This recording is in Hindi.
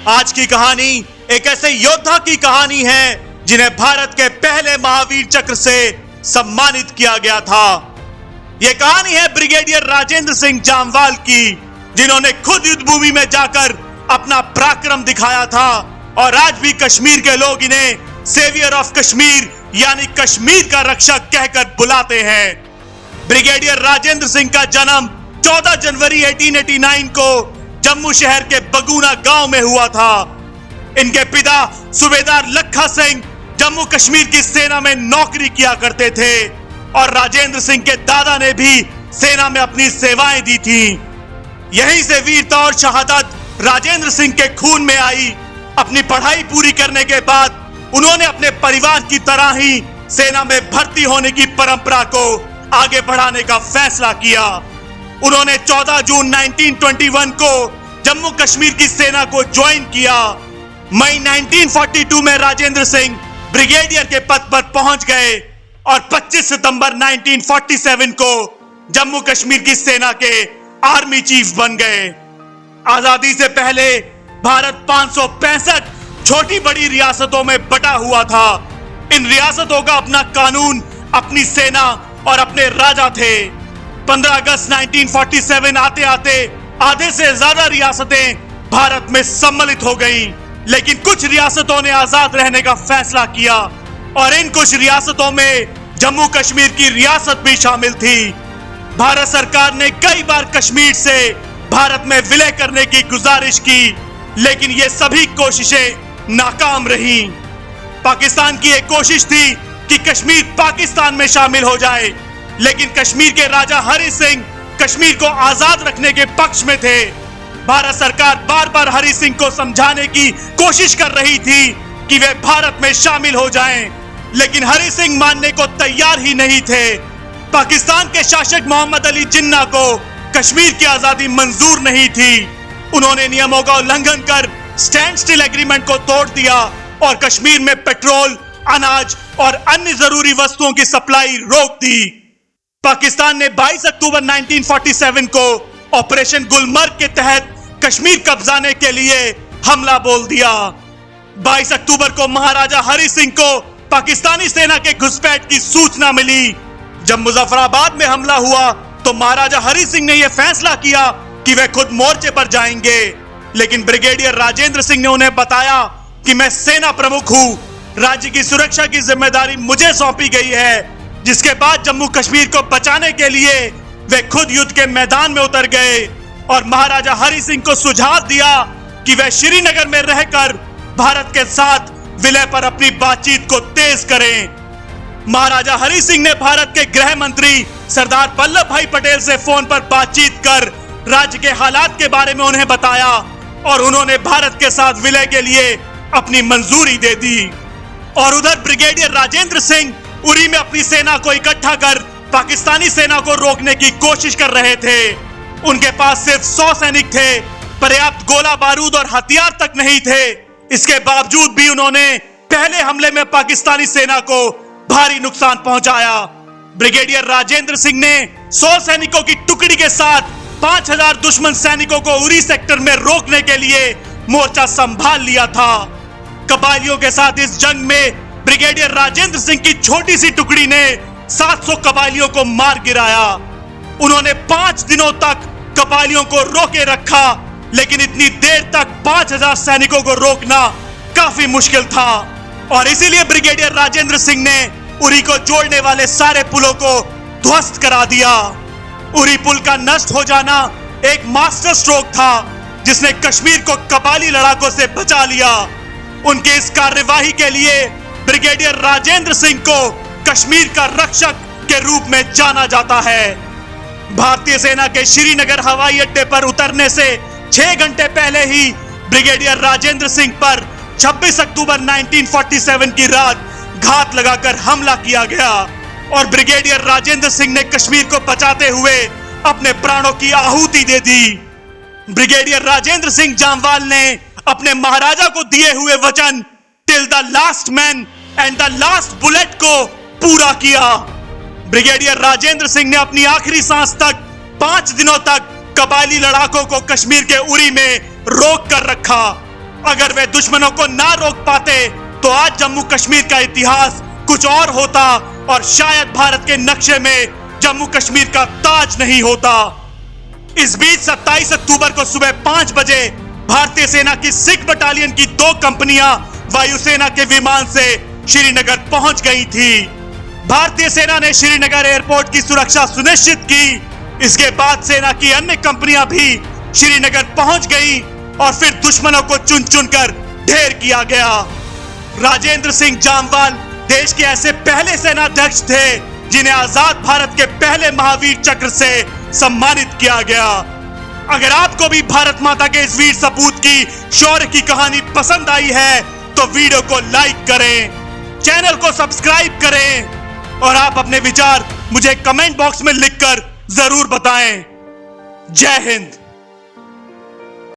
आज की कहानी एक ऐसे योद्धा की कहानी है जिन्हें भारत के पहले महावीर चक्र से सम्मानित किया गया था। यह कहानी है ब्रिगेडियर राजेंद्र सिंह जामवाल की, जिन्होंने खुद युद्ध भूमि में जाकर अपना पराक्रम दिखाया था और आज भी कश्मीर के लोग इन्हें सेवियर ऑफ कश्मीर यानी कश्मीर का रक्षक कहकर बुलाते हैं। ब्रिगेडियर राजेंद्र सिंह का जन्म 14 जनवरी 1889 को जम्मू शहर के बगूना गांव में हुआ था। इनके पिता सूबेदार लखा सिंह जम्मू कश्मीर की सेना में नौकरी किया करते थे और राजेंद्र सिंह के दादा ने भी सेना में अपनी सेवाएं दी थी। यहीं से वीरता और शहादत राजेंद्र सिंह के खून में आई। अपनी पढ़ाई पूरी करने के बाद उन्होंने अपने परिवार की तरह ही सेना में भर्ती होने की परंपरा को आगे बढ़ाने का फैसला किया। उन्होंने 14 जून 1921 को जम्मू कश्मीर की सेना को ज्वाइन किया। मई 1942 में राजेंद्र सिंह ब्रिगेडियर के पद पर पहुंच गए और 25 सितंबर 1947 को जम्मू कश्मीर की सेना के आर्मी चीफ बन गए। आजादी से पहले भारत 565 छोटी बड़ी रियासतों में बटा हुआ था। इन रियासतों का अपना कानून, अपनी सेना और अपने राजा थे। 15 अगस्त 1947 आते आते आधे से ज्यादा रियासतें भारत में सम्मिलित हो गईं, लेकिन कुछ रियासतों ने आजाद रहने का फैसला किया और इन कुछ रियासतों में जम्मू कश्मीर की रियासत भी शामिल थी। भारत सरकार ने कई बार कश्मीर से भारत में विलय करने की गुजारिश की, लेकिन ये सभी कोशिशें नाकाम रहीं। पाकिस्तान की एक कोशिश थी कि कश्मीर पाकिस्तान में शामिल हो जाए, लेकिन कश्मीर के राजा हरि सिंह कश्मीर को आजाद रखने के पक्ष में थे। भारत सरकार बार बार हरि सिंह को समझाने की कोशिश कर रही थी कि वे भारत में शामिल हो जाएं, लेकिन हरि सिंह मानने को तैयार ही नहीं थे। पाकिस्तान के शासक मोहम्मद अली जिन्ना को कश्मीर की आजादी मंजूर नहीं थी। उन्होंने नियमों का उल्लंघन कर स्टैंड स्टिल एग्रीमेंट को तोड़ दिया और कश्मीर में पेट्रोल, अनाज और अन्य जरूरी वस्तुओं की सप्लाई रोक दी। पाकिस्तान ने 22 अक्टूबर 1947 को ऑपरेशन गुलमर्ग के तहत कश्मीर कब्जाने के लिए हमला बोल दिया। 22 अक्टूबर को महाराजा हरि सिंह को पाकिस्तानी सेना के घुसपैठ की सूचना मिली। जब मुजफ्फराबाद में हमला हुआ तो महाराजा हरि सिंह ने यह फैसला किया कि वे खुद मोर्चे पर जाएंगे, लेकिन ब्रिगेडियर राजेंद्र सिंह ने उन्हें बताया कि मैं सेना प्रमुख हूं, राज्य की सुरक्षा की जिम्मेदारी मुझे सौंपी गई है। जिसके बाद जम्मू कश्मीर को बचाने के लिए वे खुद युद्ध के मैदान में उतर गए और महाराजा हरि सिंह को सुझाव दिया कि वे श्रीनगर में रहकर भारत के साथ विलय पर अपनी बातचीत को तेज करें। महाराजा हरि सिंह ने भारत के गृह मंत्री सरदार वल्लभ भाई पटेल से फोन पर बातचीत कर राज्य के हालात के बारे में उन्हें बताया और उन्होंने भारत के साथ विलय के लिए अपनी मंजूरी दे दी। और उधर ब्रिगेडियर राजेंद्र सिंह उरी में अपनी सेना को इकट्ठा कर पाकिस्तानी सेना को रोकने की कोशिश कर रहे थे। उनके पास सिर्फ 100 सैनिक थे, पर्याप्त गोला बारूद और हथियार तक नहीं थे। इसके बावजूद भी उन्होंने पहले हमले में पाकिस्तानी सेना को भारी नुकसान पहुंचाया। ब्रिगेडियर राजेंद्र सिंह ने 100 सैनिकों की टुकड़ी के साथ 5000 दुश्मन सैनिकों को उरी सेक्टर में रोकने के लिए मोर्चा संभाल लिया था। कबायलियों के साथ इस जंग में ब्रिगेडियर राजेंद्र सिंह की छोटी सी टुकड़ी ने 700 कबायलियों को मार गिराया। उन्होंने 5 दिनों तक कबायलियों को रोके रखा, लेकिन इतनी देर तक 5000 सैनिकों को रोकना काफी मुश्किल था और इसीलिए ब्रिगेडियर राजेंद्र सिंह ने उरी को जोड़ने वाले सारे पुलों को ध्वस्त करा दिया। उरी पुल का नष्ट हो जाना एक मास्टर स्ट्रोक था जिसने कश्मीर को कबायली लड़ाकों से बचा लिया। उनकी इस कार्यवाही के लिए ब्रिगेडियर राजेंद्र सिंह को कश्मीर का रक्षक के रूप में जाना जाता है। भारतीय सेना के श्रीनगर हवाई अड्डे पर उतरने से 6 घंटे पहले ही ब्रिगेडियर राजेंद्र सिंह पर 26 अक्टूबर 1947 की रात घात लगाकर हमला किया गया और ब्रिगेडियर राजेंद्र सिंह ने कश्मीर को बचाते हुए अपने प्राणों की आहुति दे दी। ब्रिगेडियर राजेंद्र सिंह जामवाल ने अपने महाराजा को दिए हुए वचन till the last man and the last bullet को पूरा किया। ब्रिगेडियर राजेंद्र सिंह ने अपनी आखिरी सांस तक 5 दिनों तक कबायली लड़ाकों को कश्मीर के उरी में रोक कर रखा अगर वे दुश्मनों को ना रोक पाते तो आज जम्मू कश्मीर का इतिहास कुछ और होता और शायद भारत के नक्शे में जम्मू कश्मीर का ताज नहीं होता। इस बीच 27 अक्टूबर को सुबह 5 बजे भारतीय सेना की सिख बटालियन की 2 कंपनियां वायुसेना के विमान से श्रीनगर पहुंच गई थी। भारतीय सेना ने श्रीनगर एयरपोर्ट की सुरक्षा सुनिश्चित की। इसके बाद सेना की अन्य कंपनियां भी श्रीनगर पहुंच गई और फिर दुश्मनों को चुन चुनकर ढेर किया गया। राजेंद्र सिंह जामवाल देश के ऐसे पहले सेनाध्यक्ष थे जिन्हें आजाद भारत के पहले महावीर चक्र से सम्मानित किया गया। अगर आपको भी भारत माता के इस वीर सपूत की शौर्य की कहानी पसंद आई है तो वीडियो को लाइक करें, चैनल को सब्सक्राइब करें और आप अपने विचार मुझे कमेंट बॉक्स में लिखकर जरूर बताएं। जय हिंद।